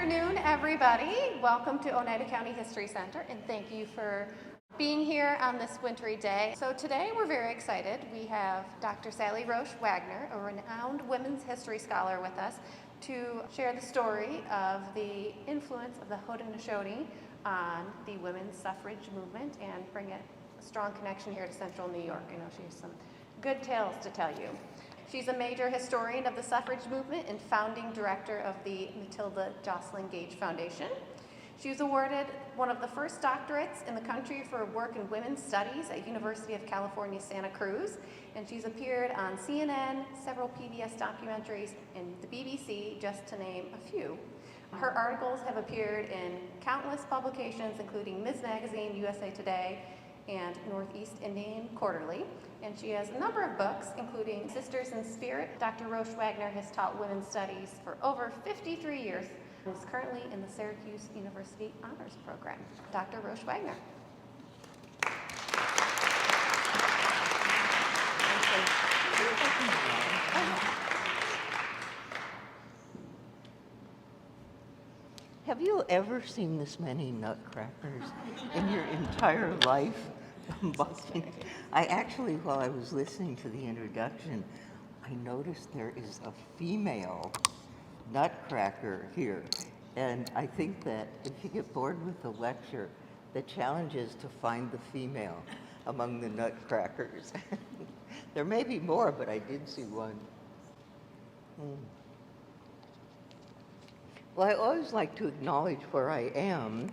afternoon, everybody. Welcome to Oneida County History Center, and thank you for being here on this wintry day. So today we're very excited. We have Dr. Roesch Wagner, a renowned women's history scholar, with us to share the story of the influence of the Haudenosaunee on the women's suffrage movement and bring a strong connection here to Central New York. I know she has some good tales to tell you. She's a major historian of the suffrage movement and founding director of the Matilda Joslyn Gage Foundation. She was awarded one of the first doctorates in the country for work in women's studies at University of California, Santa Cruz, and she's appeared on CNN, several PBS documentaries, and the BBC, just to name a few. Her articles have appeared in countless publications, including Ms. Magazine, USA Today, and Northeast Indian Quarterly. And she has a number of books, including Sisters in Spirit. Dr. Roesch Wagner has taught women's studies for over 53 years and is currently in the Syracuse University Honors Program. Dr. Roesch Wagner. Have you ever seen this many nutcrackers in your entire life? I actually, while I was listening to the introduction, I noticed there is a female nutcracker here. And I think that if you get bored with the lecture, the challenge is to find the female among the nutcrackers. There may be more, but I did see one. Well, I always like to acknowledge where I am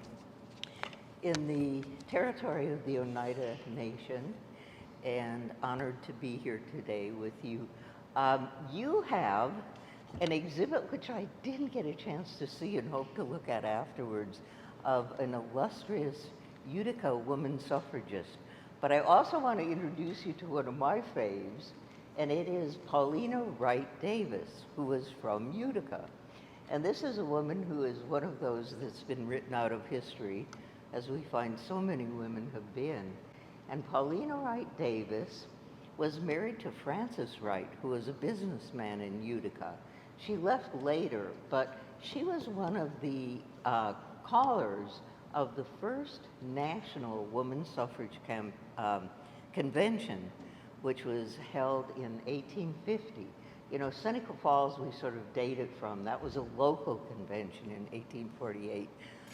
in the territory of the Oneida Nation, and honored to be here today with you. You have an exhibit which I didn't get a chance to see and hope to look at afterwards, of an illustrious Utica woman suffragist. But I also want to introduce you to one of my faves, and it is Paulina Wright Davis, who was from Utica. And this is a woman who is one of those that's been written out of history, as we find so many women have been. And Paulina Wright Davis was married to Francis Wright, who was a businessman in Utica. She left later, but she was one of the callers of the first national woman suffrage convention, which was held in 1850. You know, Seneca Falls we sort of dated from. That was a local convention in 1848.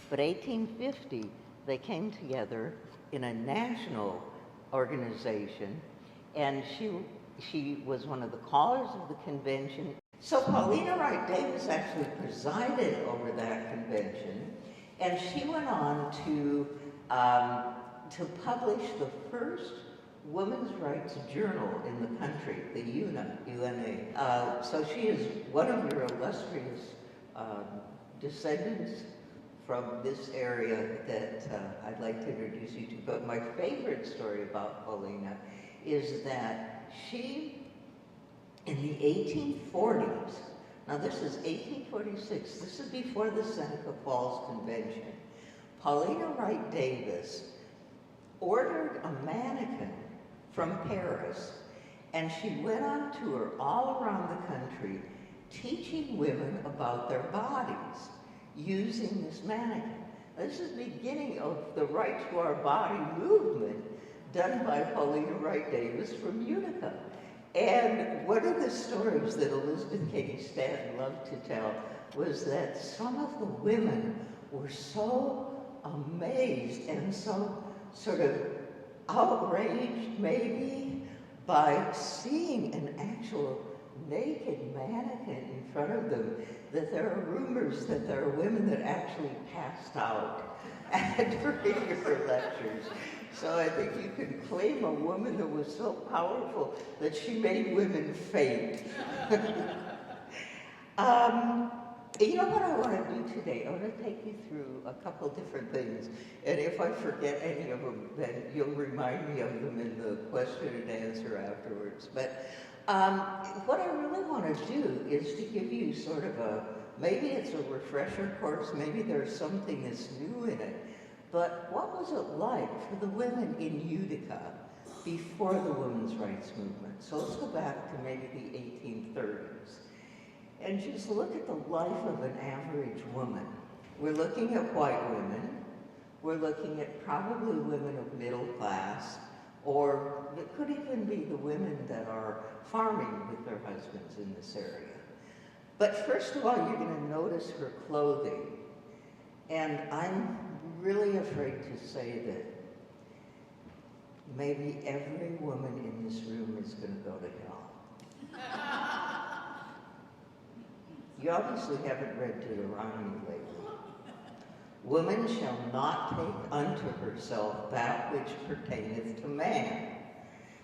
But 1850, they came together in a national organization, and she was one of the callers of the convention. So Paulina Wright Davis actually presided over that convention, and she went on to publish the first women's rights journal in the country, the UNA. So she is one of your illustrious descendants from this area that I'd like to introduce you to. But my favorite story about Paulina is that she, in the 1840s, now this is 1846, this is before the Seneca Falls Convention, Paulina Wright Davis ordered a mannequin from Paris, and she went on tour all around the country teaching women about their bodies using this mannequin. This is the beginning of the Right to Our Body movement done by Paulina Wright Davis from Utica. And one of the stories that Elizabeth Cady Stanton loved to tell was that some of the women were so amazed and so sort of outraged maybe by seeing an actual naked mannequin in front of them, that there are rumors that there are women that actually passed out during her lectures. So I think you can claim a woman that was so powerful that she made women faint. You know what I want to do today? I want to take you through a couple different things. And if I forget any of them, then you'll remind me of them in the question and answer afterwards. But what I really want to do is to give you sort of maybe it's a refresher course, maybe there's something that's new in it. But what was it like for the women in Utica before the women's rights movement? So let's go back to maybe the 1830s. And just look at the life of an average woman We're looking at white women. We're looking at probably women of middle class, or it could even be the women that are farming with their husbands in this area. But first of all, you're going to notice her clothing. And I'm really afraid to say that maybe every woman in this room is going to go to hell. You obviously haven't read Deuteronomy lately. Woman shall not take unto herself that which pertaineth to man.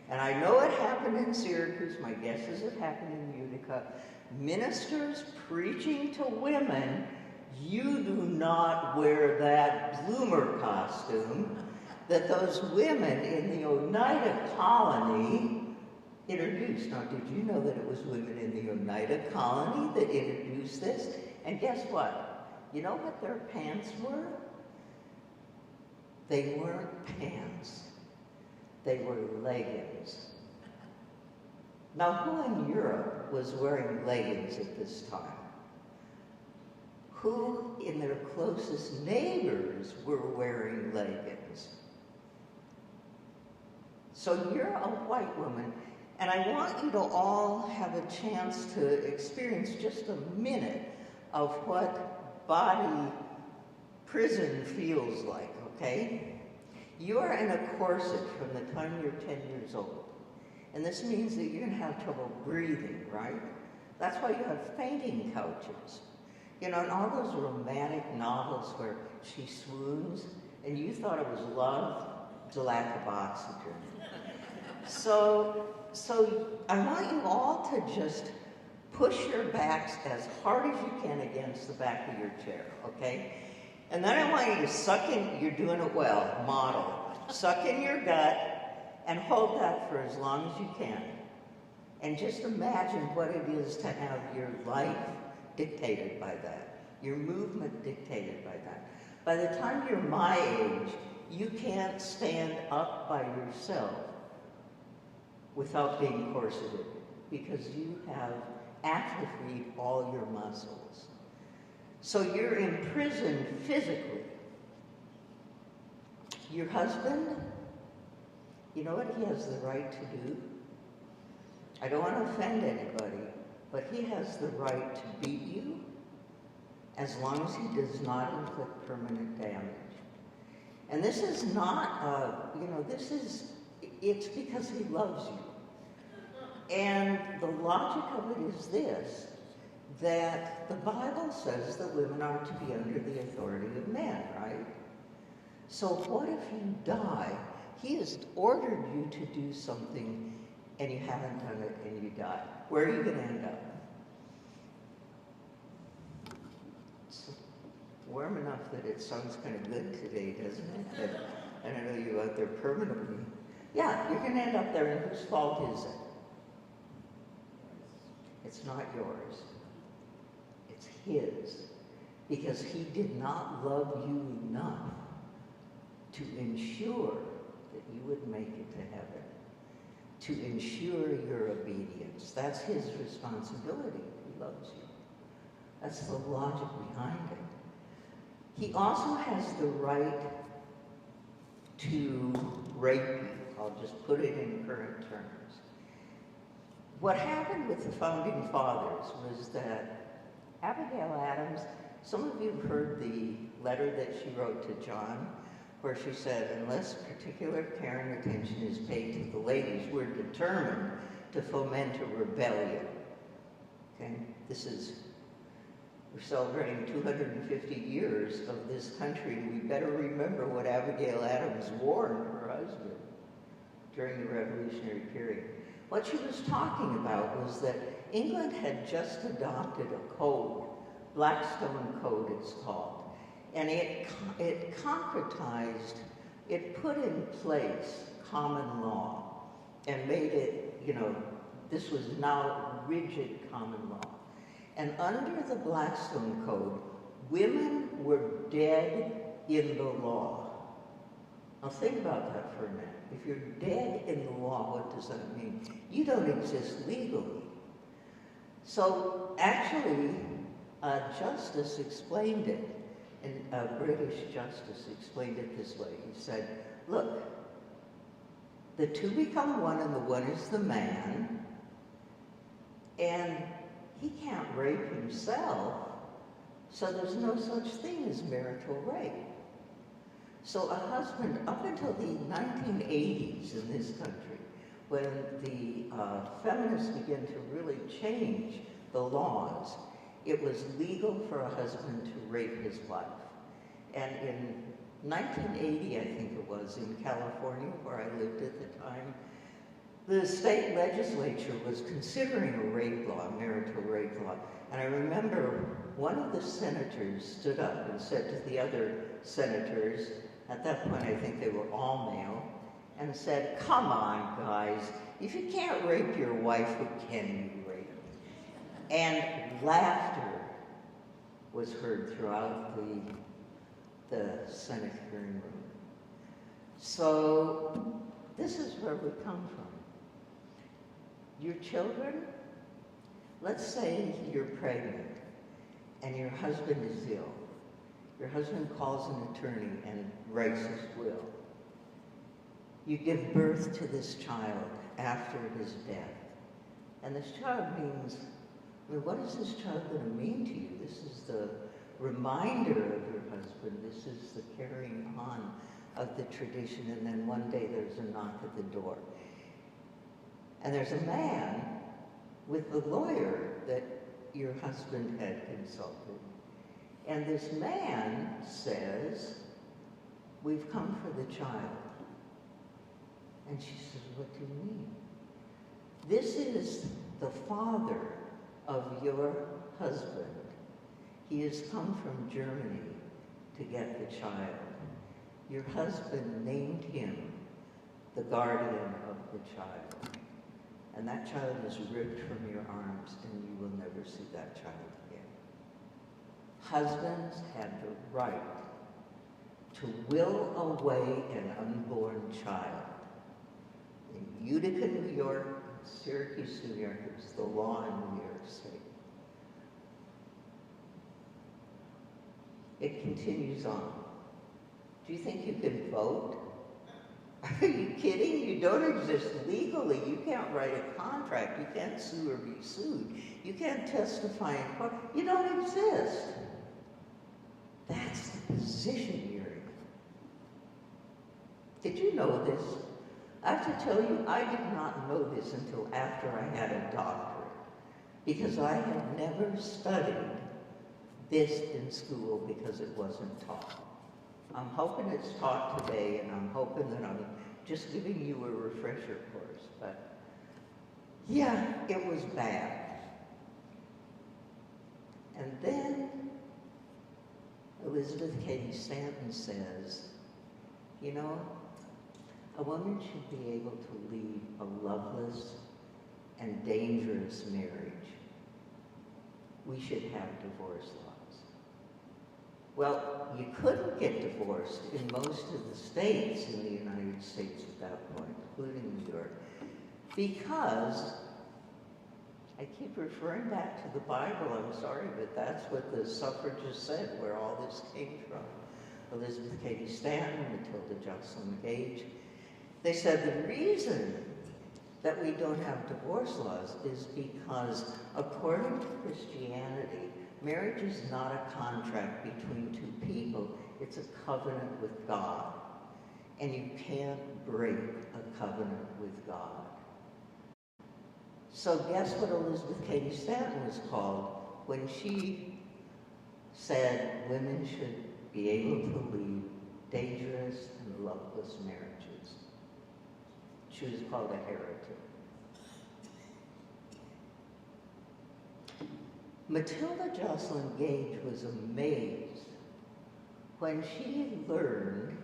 And I know it happened in Syracuse. My guess is it happened in Utica. Ministers preaching to women, you do not wear that bloomer costume that those women in the Oneida colony introduced. Now, did you know that it was women in the Oneida colony that introduced this? And guess what? You know what their pants were? They weren't pants. They were leggings. Now, who in Europe was wearing leggings at this time? Who in their closest neighbors were wearing leggings? So you're a white woman, and I want you to all have a chance to experience just a minute of what body prison feels like, okay? You are in a corset from the time you're 10 years old. And this means that you're going to have trouble breathing, right? That's why you have fainting couches. You know, in all those romantic novels where she swoons, and you thought it was love, it's a lack of oxygen. So I want you all to just push your backs as hard as you can against the back of your chair, okay? And then I want you to suck in, you're doing it well, model. Suck in your gut and hold that for as long as you can. And just imagine what it is to have your life dictated by that, your movement dictated by that. By the time you're my age, you can't stand up by yourself without being corseted because you have atrophied all your muscles. So you're imprisoned physically. Your husband, you know what he has the right to do? I don't want to offend anybody, but he has the right to beat you as long as he does not inflict permanent damage. And this is not, it's because he loves you. And the logic of it is this, that the Bible says that women are to be under the authority of men, right? So what if you die? He has ordered you to do something and you haven't done it and you die. Where are you going to end up? It's warm enough that it sounds kind of good today, doesn't it? And I know you're out there permanently. Yeah, you're going to end up there, and whose fault is it? It's not yours. It's his. Because he did not love you enough to ensure that you would make it to heaven, to ensure your obedience. That's his responsibility. He loves you. That's the logic behind it. He also has the right to rape you. I'll just put it in current terms. What happened with the Founding Fathers was that Abigail Adams, some of you have heard the letter that she wrote to John, where she said, unless particular care and attention is paid to the ladies, we're determined to foment a rebellion. Okay? We're celebrating 250 years of this country, and we better remember what Abigail Adams warned her husband during the Revolutionary period. What she was talking about was that England had just adopted a code, Blackstone Code it's called, and it concretized, it put in place common law and made it, this was now rigid common law. And under the Blackstone Code, women were dead in the law. Now think about that for a minute. If you're dead in the law, what does that mean? You don't exist legally. So actually, justice explained it And a British justice explained it this way. He said, look, the two become one and the one is the man, and he can't rape himself, so there's no such thing as marital rape. So a husband, up until the 1980s in this country, when the feminists began to really change the laws, it was legal for a husband to rape his wife. And in 1980, I think it was, in California, where I lived at the time, the state legislature was considering a rape law, a marital rape law. And I remember one of the senators stood up and said to the other senators, at that point I think they were all male, and said, come on, guys, if you can't rape your wife, who can you rape? And laughter was heard throughout the Senate hearing room. So this is where we come from. Your children, let's say you're pregnant and your husband is ill. Your husband calls an attorney and writes his will. You give birth to this child after his death. And this child means, I mean, what is this child going to mean to you? This is the reminder of your husband. This is the carrying on of the tradition. And then one day there's a knock at the door. And there's a man with the lawyer that your husband had consulted. And this man says, we've come for the child. And she says, what do you mean? This is the father of your husband. He has come from Germany to get the child. Your husband named him the guardian of the child. And that child is ripped from your arms, and you will never see that child again. Husbands have the right to will away an unborn child. In Utica, New York, Syracuse, New York, it's the law in New York State. It continues on. Do you think you can vote? Are you kidding? You don't exist legally. You can't write a contract. You can't sue or be sued. You can't testify in court. You don't exist. That's the position you're in. Did you know this? I have to tell you, I did not know this until after I had a doctorate, because I had never studied this in school because it wasn't taught. I'm hoping it's taught today, and I'm hoping that I'm just giving you a refresher course, but yeah, it was bad. And then Elizabeth Cady Stanton says, you know, a woman should be able to lead a loveless and dangerous marriage. We should have divorce laws. Well, you couldn't get divorced in most of the states in the United States at that point, including New York, because, I keep referring back to the Bible, I'm sorry, but that's what the suffragists said, where all this came from. Elizabeth Cady Stanton, Matilda Joslyn Gage. They said the reason that we don't have divorce laws is because, according to Christianity, marriage is not a contract between two people, it's a covenant with God. And you can't break a covenant with God. So guess what Elizabeth Cady Stanton was called when she said women should be able to lead dangerous and loveless marriages? She was called a heretic. Matilda Joslyn Gage was amazed when she learned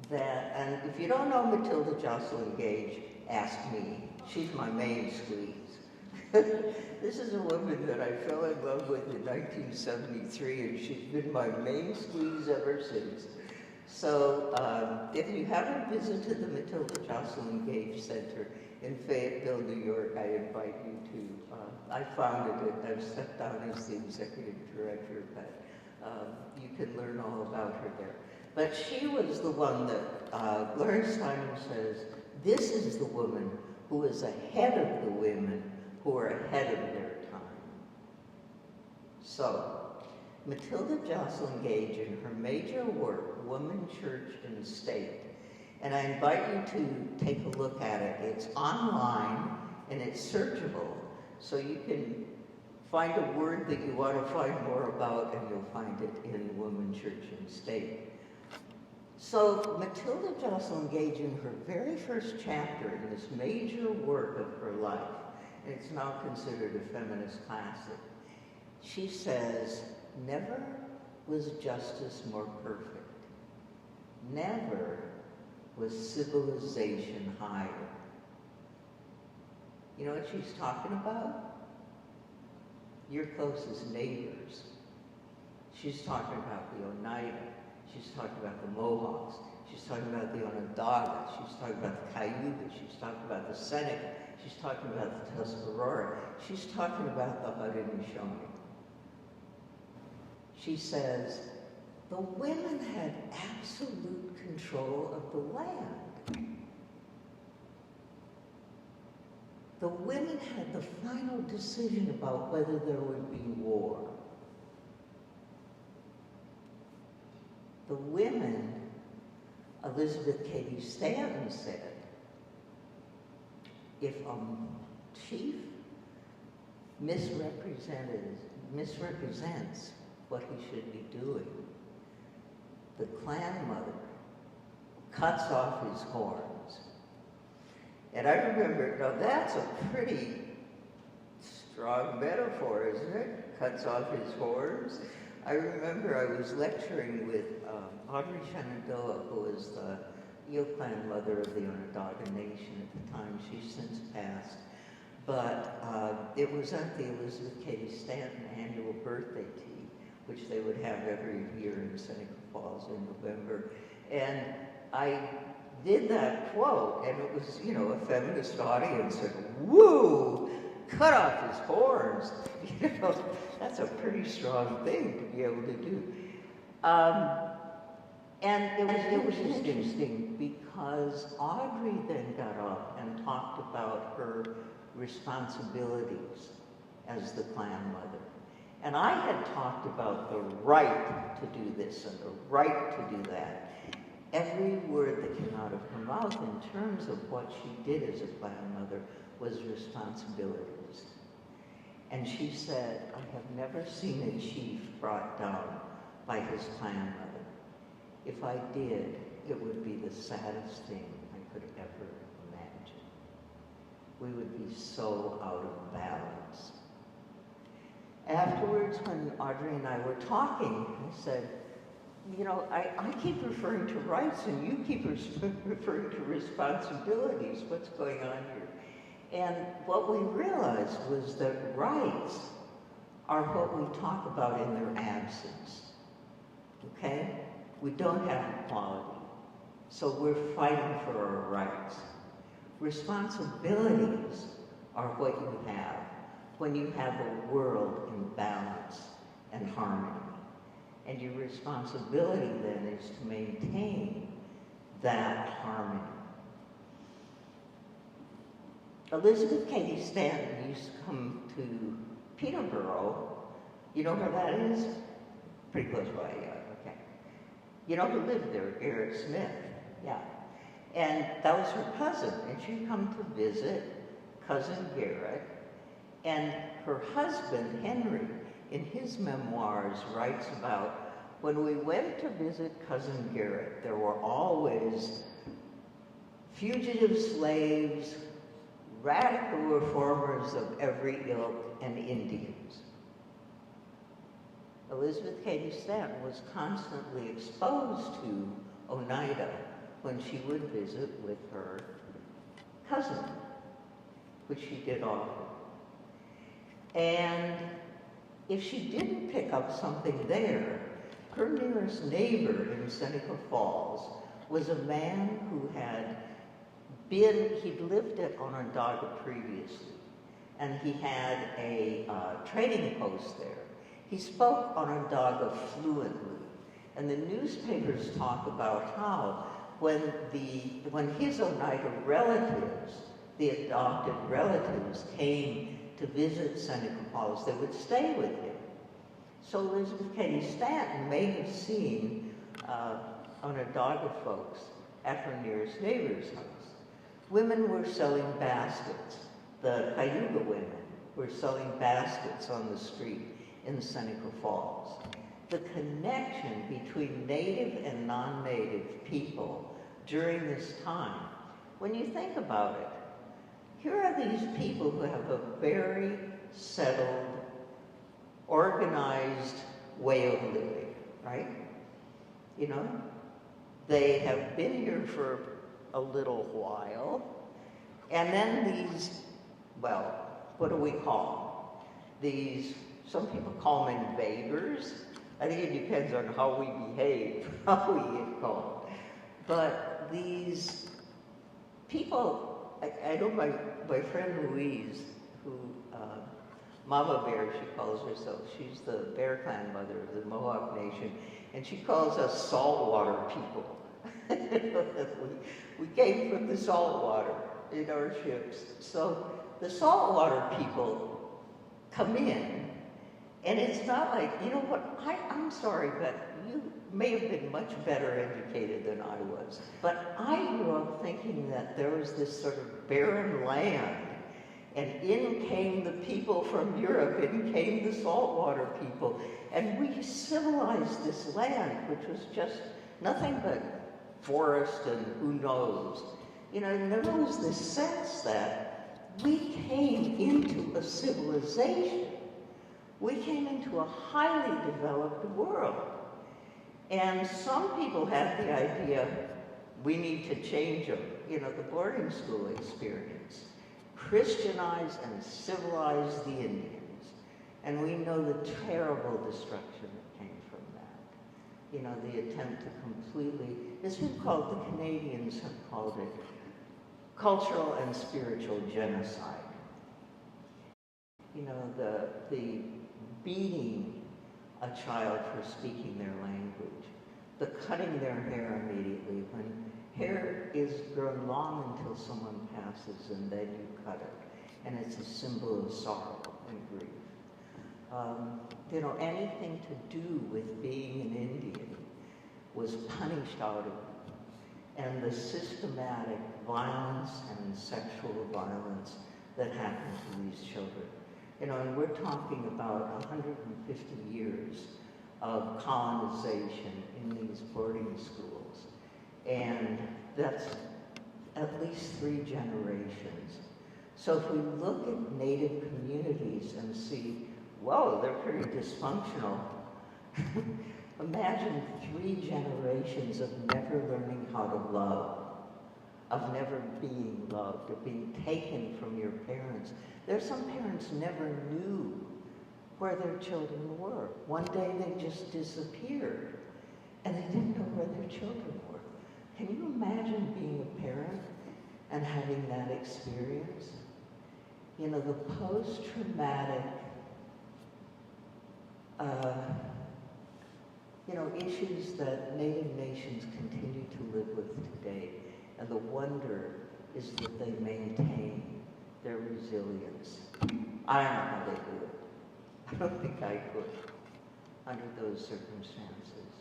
that, and if you don't know Matilda Joslyn Gage, ask me. She's my main squeeze. This is a woman that I fell in love with in 1973, and she's been my main squeeze ever since. So if you haven't visited the Matilda Joslyn Gage Center in Fayetteville, New York, I invite you to. I founded it. I've stepped down as the executive director, but You can learn all about her there. But she was the one that Larry Steiner says, this is the woman who is ahead of the women who are ahead of their time. So, Matilda Joslyn Gage in her major work, Woman, Church, and State, and I invite you to take a look at it. It's online and it's searchable, so you can find a word that you want to find more about and you'll find it in Woman, Church, and State. So Matilda Joslyn Gage, in her very first chapter in this major work of her life, and it's now considered a feminist classic, she says, never was justice more perfect. Never was civilization higher. You know what she's talking about? Your closest neighbors. She's talking about the Oneida. She's talking about the Mohawks. She's talking about the Onondaga. She's talking about the Cayuga. She's talking about the Seneca. She's talking about the Tuscarora. She's talking about the Haudenosaunee. She says, the women had absolute control of the land. The women had the final decision about whether there would be war. The women, Elizabeth Cady Stanton said, if a chief misrepresents what he should be doing, the clan mother cuts off his horns. And I remember, now that's a pretty strong metaphor, isn't it? Cuts off his horns. I remember I was lecturing with Audrey Shenandoah, who was the Eel Clan mother of the Onondaga Nation at the time. She's since passed. But it was at the Elizabeth Cady Stanton annual birthday tea, which they would have every year in Seneca Falls in November. And I did that quote, and it was, you know, a feminist audience said, woo, cut off his horns. You know, that's a pretty strong thing to be able to do. And it was interesting because Audrey then got up and talked about her responsibilities as the clan mother. And I had talked about the right to do this and the right to do that. Every word that came out of her mouth in terms of what she did as a clan mother was responsibilities. And she said, I have never seen a chief brought down by his clan mother. If I did, it would be the saddest thing I could ever imagine. We would be so out of balance. Afterwards, when Audrey and I were talking, I said, you know, I keep referring to rights and you keep referring to responsibilities. What's going on here? And what we realized was that rights are what we talk about in their absence, okay? We don't have equality, so we're fighting for our rights. Responsibilities are what you have when you have a world in balance and harmony. And your responsibility then is to maintain that harmony. Elizabeth Cady Stanton used to come to Peterborough. You know where that is? Pretty close by, yeah, okay. You know who lived there? Garrett Smith, yeah. And that was her cousin, and she'd come to visit cousin Garrett. And her husband, Henry, in his memoirs, writes about when we went to visit cousin Garrett, there were always fugitive slaves, radical reformers of every ilk, and Indians. Elizabeth Cady Stanton was constantly exposed to Oneida when she would visit with her cousin, which she did often. And if she didn't pick up something there, her nearest neighbor in Seneca Falls was a man who had he'd lived at Onondaga previously, and he had a trading post there. He spoke Onondaga fluently, and the newspapers talk about how when his Oneida relatives, the adopted relatives, came to visit Seneca Falls, they would stay with him. So Elizabeth Cady Stanton may have seen Onondaga folks at her nearest neighbor's house. Women were selling baskets. The Cayuga women were selling baskets on the street in Seneca Falls. The connection between native and non-native people during this time, when you think about it, here are these people who have a very settled, organized way of living, right? You know, they have been here for a little while, and then these, well, what do we call these? Some people call them invaders. I think it depends on how we behave, how we get called. But these people, I know my friend Louise, who, Mama Bear, she calls herself, she's the Bear Clan mother of the Mohawk Nation, and she calls us saltwater people. we came from the saltwater in our ships. So the saltwater people come in, and it's not like, you know what, I'm sorry, but you may have been much better educated than I was. But I grew up thinking that there was this sort of barren land, and in came the people from Europe, in came the saltwater people, and we civilized this land, which was just nothing but forest and who knows. You know, and there was this sense that we came into a civilization. We came into a highly developed world. And some people had the idea, we need to change them. You know, the boarding school experience. Christianize and civilize the Indians. And we know the terrible destruction that came from that. You know, the attempt to completely, it's been called, the Canadians have called it, cultural and spiritual genocide. You know, the beating a child for speaking their language, the cutting their hair immediately when hair is grown long until someone passes and then you cut it, and it's a symbol of sorrow and grief. You know, anything to do with being an Indian was punished out of it, and the systematic violence and sexual violence that happened to these children. You know, and we're talking about 150 years of colonization in these boarding schools. And that's at least 3 generations. So if we look at Native communities and see, whoa, they're pretty dysfunctional. Imagine 3 generations of never learning how to love, of never being loved, of being taken from your parents. There's some parents never knew where their children were. One day they just disappeared, and they didn't know where their children were. Can you imagine being a parent and having that experience? You know, the post-traumatic, you know, issues that Native nations continue to live with today. And the wonder is that they maintain their resilience. I don't know how they do it. I don't think I could under those circumstances.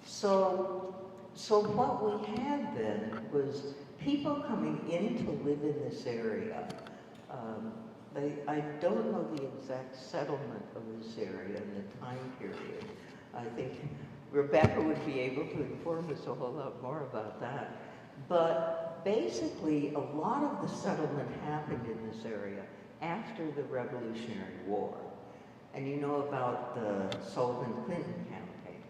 So what we had then was people coming in to live in this area. I don't know the exact settlement of this area and the time period. I think Rebecca would be able to inform us a whole lot more about that. But basically, a lot of the settlement happened in this area after the Revolutionary War. And you know about the Sullivan-Clinton campaign,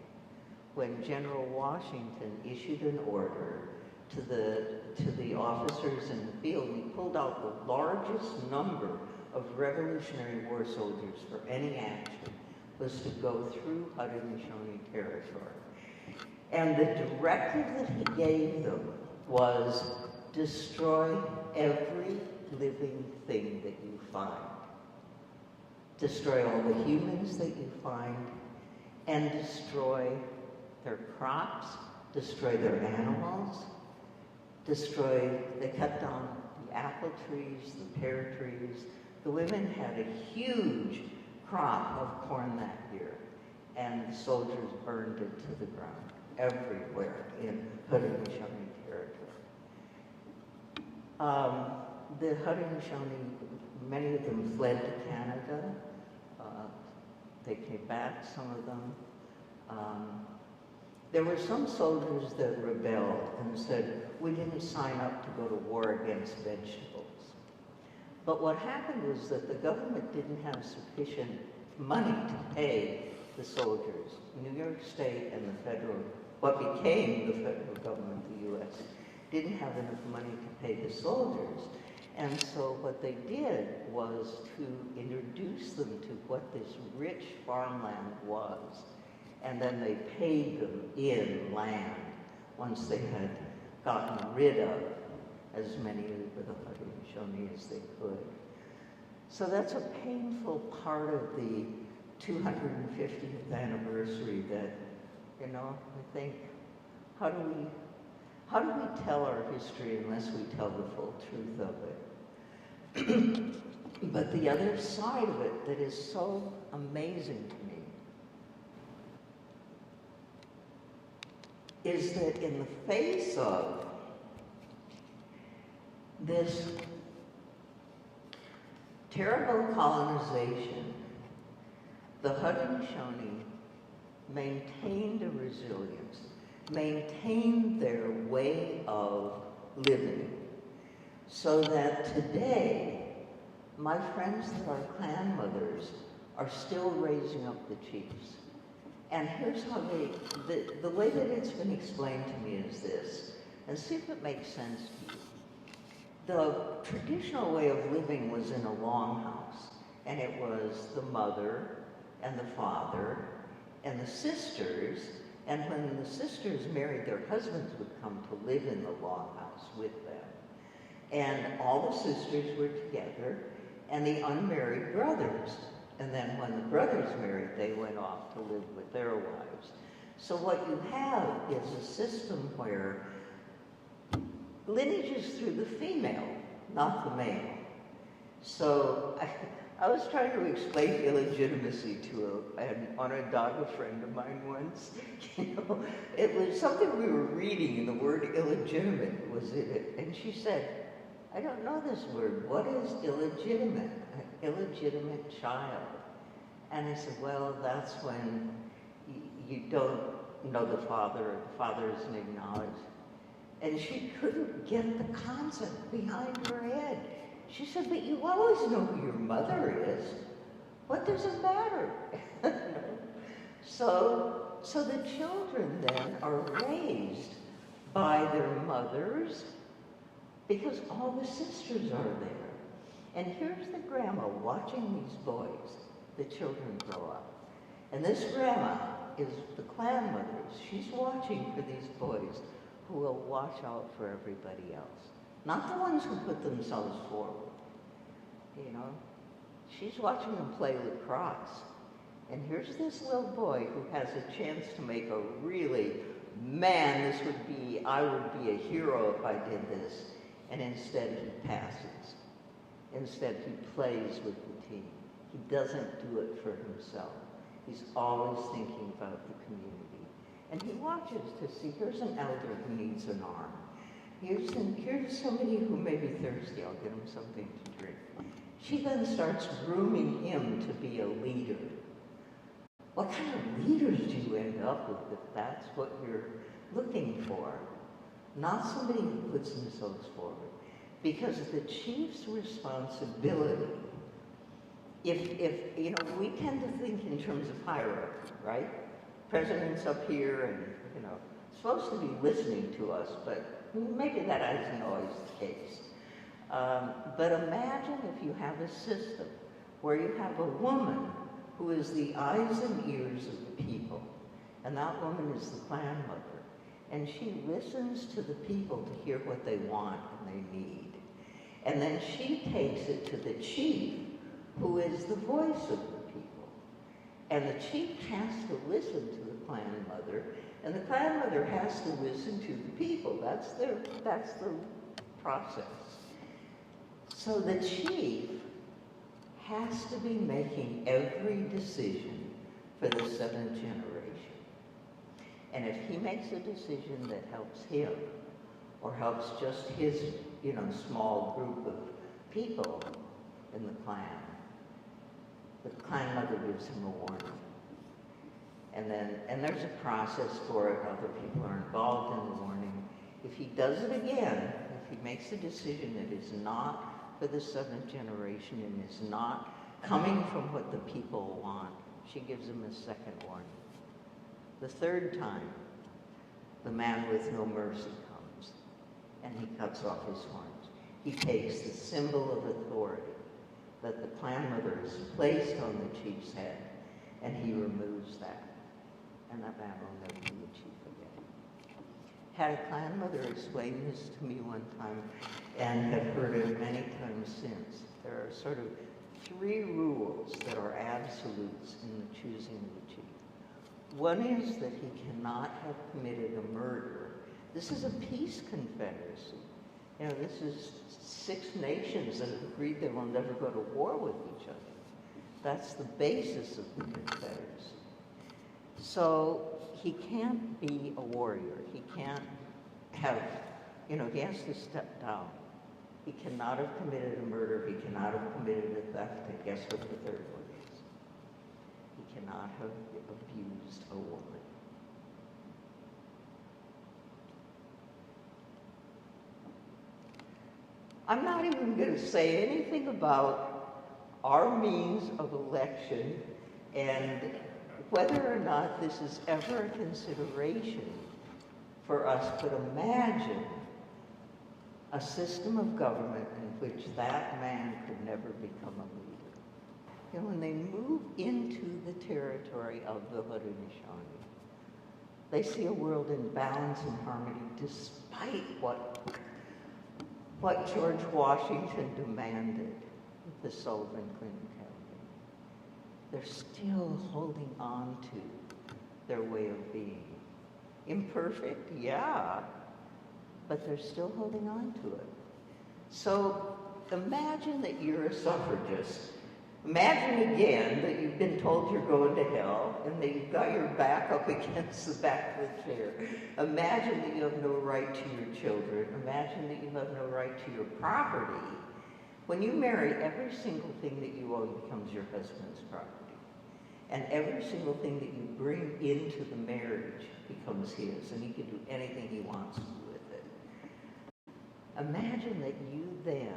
when General Washington issued an order to the officers in the field. He pulled out the largest number of Revolutionary War soldiers for any action was to go through Haudenosaunee territory. And the directive that he gave them was destroy every living thing that you find. destroy all the humans that you find, and destroy their crops, destroy their animals, they cut down the apple trees, the pear trees. The women had a huge crop of corn that year, and the soldiers burned it to the ground everywhere in Haudenosaunee territory. The Haudenosaunee, many of them fled to Canada. They came back, some of them. There were some soldiers that rebelled and said, we didn't sign up to go to war against vegetables. But what happened was that the government didn't have sufficient money to pay the soldiers. New York State and the federal, what became the federal government, the U.S., didn't have enough money to pay the soldiers. And so what they did was to introduce them to what this rich farmland was. And then they paid them in land once they had gotten rid of as many of the Haudenosaunee as they could. So that's a painful part of the 250th anniversary that, you know, I think, how do we tell our history unless we tell the full truth of it? But the other side of it that is so amazing to me is that in the face of this terrible colonization, the Haudenosaunee maintained a resilience, maintained their way of living, so that today, my friends that are clan mothers are still raising up the chiefs. And here's how the way that it's been explained to me is this, and see if it makes sense to you. The traditional way of living was in a longhouse, and it was the mother and the father and the sisters, and when the sisters married, their husbands would come to live in the longhouse with them. And all the sisters were together, and the unmarried brothers. And then when the brothers married, they went off to live with their wives. So what you have is a system where lineage is through the female, not the male. So I was trying to explain illegitimacy to an Onondaga friend of mine once. You know, it was something we were reading, and the word illegitimate was in it. And she said, I don't know this word. What is illegitimate? An illegitimate child. And I said, well, that's when you don't know the father, or the father isn't acknowledged. And she couldn't get the concept behind her head. She said, but you always know who your mother is. What does it matter? So the children then are raised by their mothers, because all the sisters are there. And here's the grandma watching these boys, the children grow up. And this grandma is the clan mothers. She's watching for these boys who will watch out for everybody else. Not the ones who put themselves forward. You know, she's watching them play lacrosse. And here's this little boy who has a chance to make a really, man, I would be a hero if I did this. And instead he passes. Instead he plays with the team. He doesn't do it for himself. He's always thinking about the community. And he watches to see, here's an elder who needs an arm. Here's somebody who may be thirsty, I'll get him something to drink. She then starts grooming him to be a leader. What kind of leaders do you end up with if that's what you're looking for? Not somebody who puts themselves forward. Because the chief's responsibility, if you know, we tend to think in terms of hierarchy, right? President's up here and, you know, supposed to be listening to us, but maybe that isn't always the case. But imagine if you have a system where you have a woman who is the eyes and ears of the people, and that woman is the clan mother, and she listens to the people to hear what they want and they need. And then she takes it to the chief, who is the voice of the people. And the chief has to listen to the clan mother, and the clan mother has to listen to the people. That's the process. So the chief has to be making every decision for the 7th generation. And if he makes a decision that helps him, or helps just his, small group of people in the clan mother gives him a warning. And there's a process for it. Other people are involved in the warning. If he does it again, if he makes a decision that is not for the 7th generation and is not coming from what the people want, she gives him a second warning. The 3rd time, the man with no mercy comes, and he cuts off his horns. He takes the symbol of authority that the clan mother has placed on the chief's head, and he removes that. And that man will never be a chief again. Had a clan mother explain this to me one time, and have heard it many times since. There are sort of 3 rules that are absolutes in the choosing of the chief. One is that he cannot have committed a murder. This is a peace confederacy. This is 6 nations that have agreed they will never go to war with each other. That's the basis of the confederacy. So he can't be a warrior. He can't have, he has to step down. He cannot have committed a murder. He cannot have committed a theft. And guess what the 3rd one is? He cannot have abused a woman. I'm not even going to say anything about our means of election and whether or not this is ever a consideration for us, but imagine a system of government in which that man could never become a leader. When they move into the territory of the Haudenosaunee, they see a world in balance and harmony despite what George Washington demanded with the Sullivan-Clinton campaign. They're still holding on to their way of being. Imperfect, yeah, but they're still holding on to it. So imagine that you're a suffragist. Imagine again that you've been told you're going to hell and that you've got your back up against the back of the chair. Imagine that you have no right to your children. Imagine that you have no right to your property. When you marry, every single thing that you own becomes your husband's property. And every single thing that you bring into the marriage becomes his, and he can do anything he wants to with it. Imagine that you then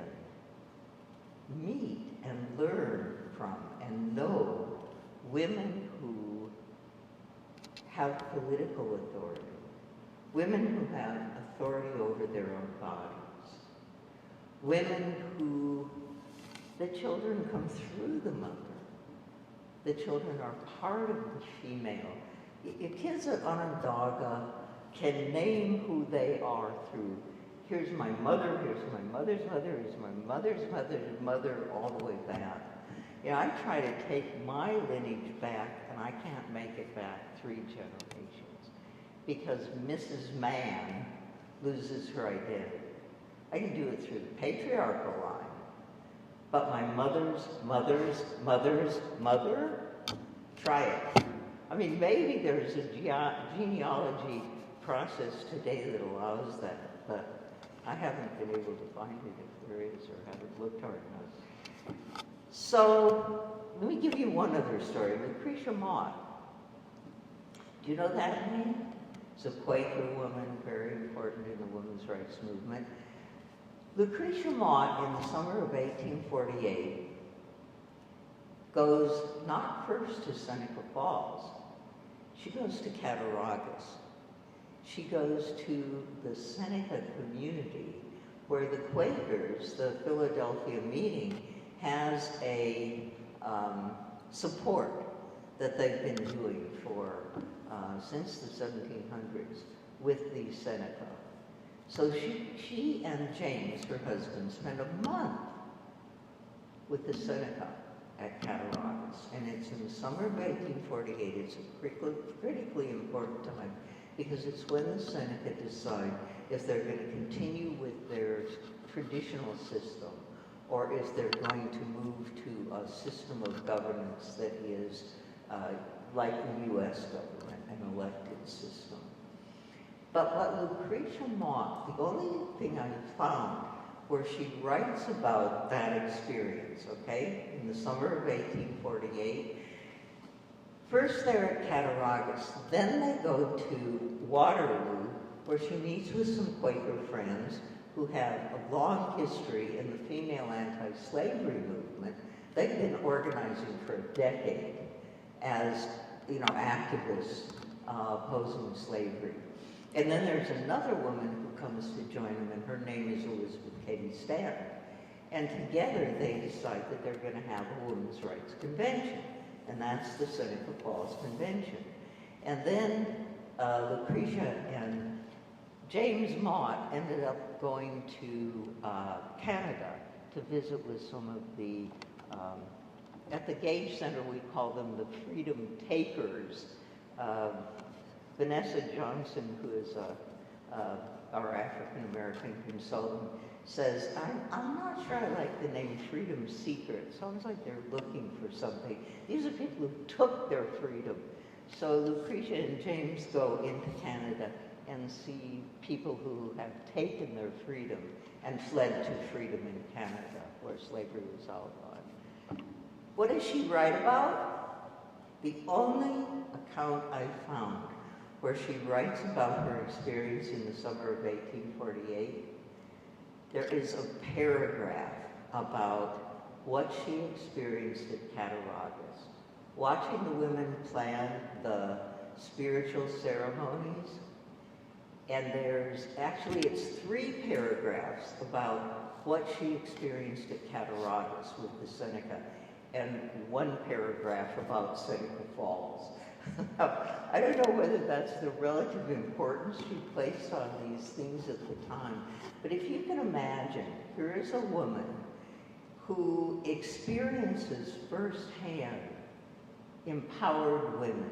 meet and learn from and know women who have political authority, women who have authority over their own bodies, women who the children come through the mother. The children are part of the female. Your kids at Onondaga can name who they are through. Here's my mother, here's my mother's mother, here's my mother's mother's mother, all the way back. I try to take my lineage back, and I can't make it back 3 generations because Mrs. Mann loses her identity. I can do it through the patriarchal line. But my mother's mother's mother's mother? Try it. Maybe there's a genealogy process today that allows that, but I haven't been able to find it if there is, or haven't looked hard enough. So, let me give you one other story. Lucretia Mott. Do you know that name? It's a Quaker woman, very important in the women's rights movement. Lucretia Mott, in the summer of 1848, goes not first to Seneca Falls, she goes to Cattaraugus. She goes to the Seneca community where the Quakers, the Philadelphia meeting, has a support that they've been doing for since the 1700s with the Seneca. So she and James, her husband, spent a month with the Seneca. at Cattaraugus, and it's in the summer of 1848. It's a critically important time because it's when the Seneca decide if they're going to continue with their traditional system or if they're going to move to a system of governance that is like the U.S. government, an elected system. But what Lucretia Mott, the only thing I found where she writes about that experience, okay, in the summer of 1848. First they're at Cattaraugus, then they go to Waterloo, where she meets with some Quaker friends who have a long history in the female anti-slavery movement. They've been organizing for a decade as, activists opposing slavery. And then there's another woman who comes to join them, and her name is Elizabeth Cady Stanton. And together they decide that they're going to have a women's rights convention, and that's the Seneca Falls Convention. And then Lucretia and James Mott ended up going to Canada to visit with some of the, at the Gage Center we call them the Freedom Takers. Vanessa Johnson, who is our African-American consultant, says, I'm not sure I like the name Freedom Seeker. It sounds like they're looking for something. These are people who took their freedom. So Lucretia and James go into Canada and see people who have taken their freedom and fled to freedom in Canada, where slavery was outlawed. What does she write about? The only account I found where she writes about her experience in the summer of 1848, there is a paragraph about what she experienced at Cattaraugus, watching the women plan the spiritual ceremonies. And it's 3 paragraphs about what she experienced at Cattaraugus with the Seneca, and 1 paragraph about Seneca Falls. I don't know whether that's the relative importance she placed on these things at the time, but if you can imagine, here is a woman who experiences firsthand empowered women,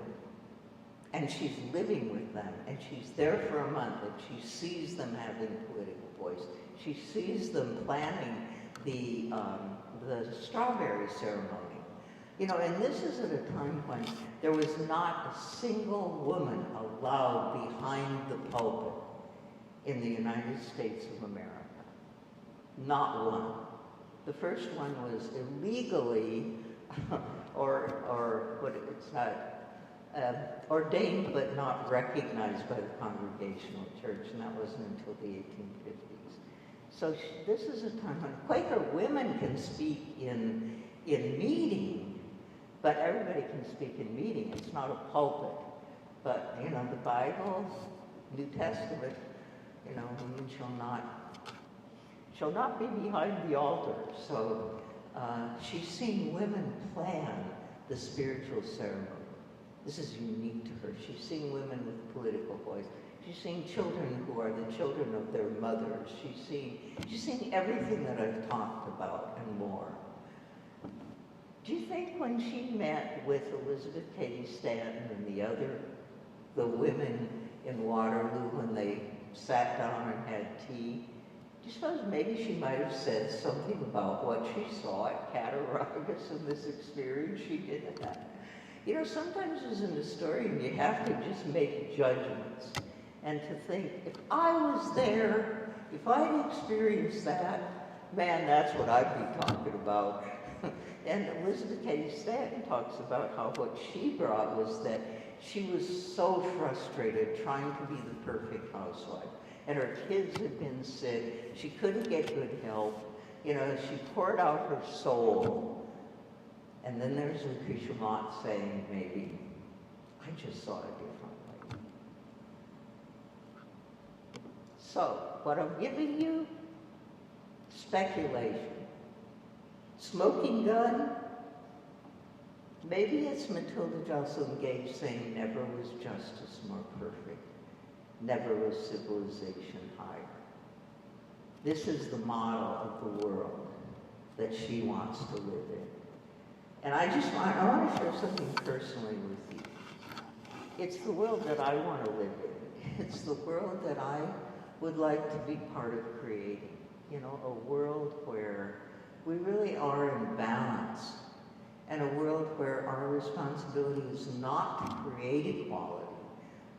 and she's living with them, and she's there for a month, and she sees them having political voice. She sees them planning the strawberry ceremony. And this is at a time when there was not a single woman allowed behind the pulpit in the United States of America. Not one. The first one was illegally, ordained but not recognized by the Congregational Church, and that wasn't until the 1850s. So this is a time when Quaker women can speak in meeting, but everybody can speak in meeting. It's not a pulpit. But, the Bible, New Testament, women shall not be behind the altar. So she's seen women plan the spiritual ceremony. This is unique to her. She's seeing women with political voice. She's seeing children who are the children of their mothers. She's seeing everything that I've talked about and more. Do you think when she met with Elizabeth Cady Stanton and the women in Waterloo, when they sat down and had tea, do you suppose maybe she might have said something about what she saw at Cattaraugus and this experience she did at that? Sometimes as an historian, you have to just make judgments and to think, if I was there, if I'd experienced that, man, that's what I'd be talking about. And Elizabeth Cady Stanton talks about how what she brought was that she was so frustrated trying to be the perfect housewife. And her kids had been sick. She couldn't get good help. She poured out her soul. And then there's Lucretia Mott saying, maybe, I just saw it differently. So, what I'm giving you, speculation. Smoking gun? Maybe it's Matilda Joslyn Gage saying never was justice more perfect. Never was civilization higher. This is the model of the world that she wants to live in. And I want to share something personally with you. It's the world that I want to live in. It's the world that I would like to be part of creating. You know, a world where we really are in balance, and a world where our responsibility is not to create equality,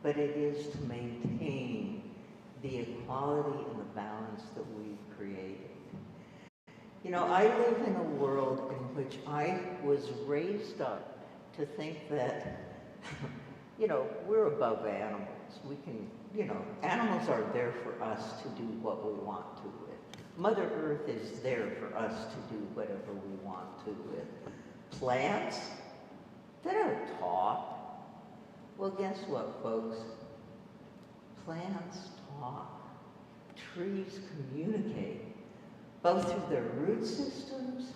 but it is to maintain the equality and the balance that we've created. You know, I live in a world in which I was raised up to think that, you know, we're above animals. We can, you know, animals are there for us to do what we want to with. Mother Earth is there for us to do whatever we want to with. Plants, they're taught. Well, guess what, folks? Plants talk. Trees communicate, both through their root systems.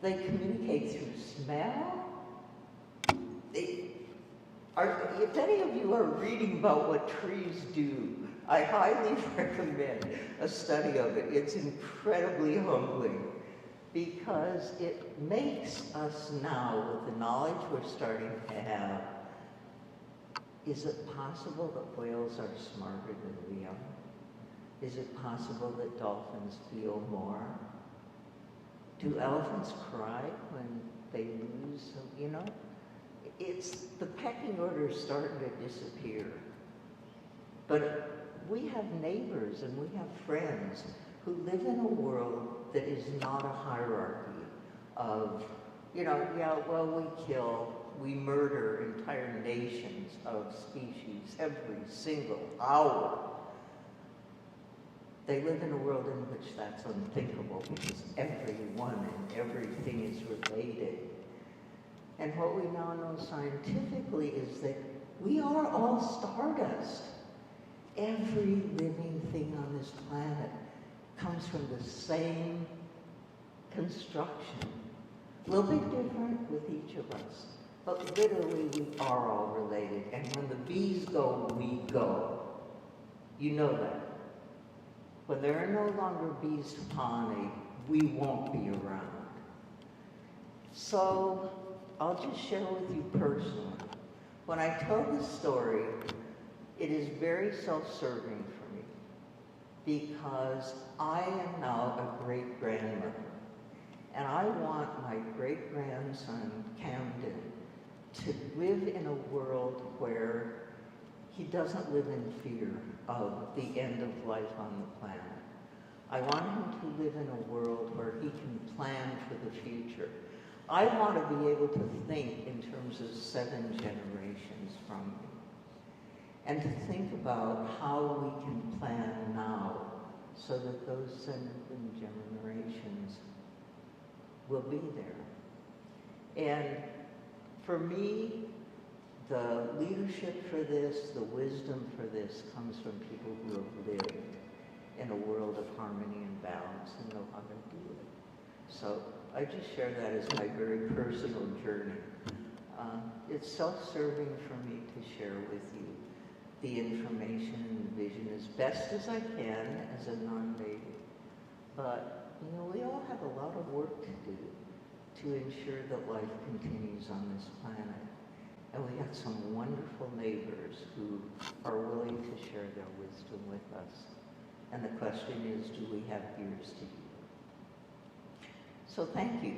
They communicate through smell. If any of you are reading about what trees do, I highly recommend a study of it. It's incredibly humbling because it makes us now, with the knowledge we're starting to have, is it possible that whales are smarter than we are? Is it possible that dolphins feel more? Do elephants cry when they lose, you know? It's the pecking order is starting to disappear. But we have neighbors and we have friends who live in a world that is not a hierarchy of, you know, yeah, well, we murder entire nations of species every single hour. They live in a world in which that's unthinkable because everyone and everything is related. And what we now know scientifically is that we are all stardust. Every living thing on this planet comes from the same construction. A little bit different with each of us, but literally we are all related. And when the bees go, we go. You know that. When there are no longer bees to pollinate, we won't be around. So I'll just share with you personally. When I tell this story, it is very self-serving for me because I am now a great-grandmother. And I want my great-grandson, Camden, to live in a world where he doesn't live in fear of the end of life on the planet. I want him to live in a world where he can plan for the future. I want to be able to think in terms of 7 generations from me, and to think about how we can plan now so that those 7 generations will be there. And for me, the leadership for this, the wisdom for this comes from people who have lived in a world of harmony and balance and know how to do it. So I just share that as my very personal journey. It's self-serving for me to share with you the information and the vision as best as I can as a non-native. But, you know, we all have a lot of work to do to ensure that life continues on this planet. And we got some wonderful neighbors who are willing to share their wisdom with us. And the question is, do we have ears to hear? So thank you.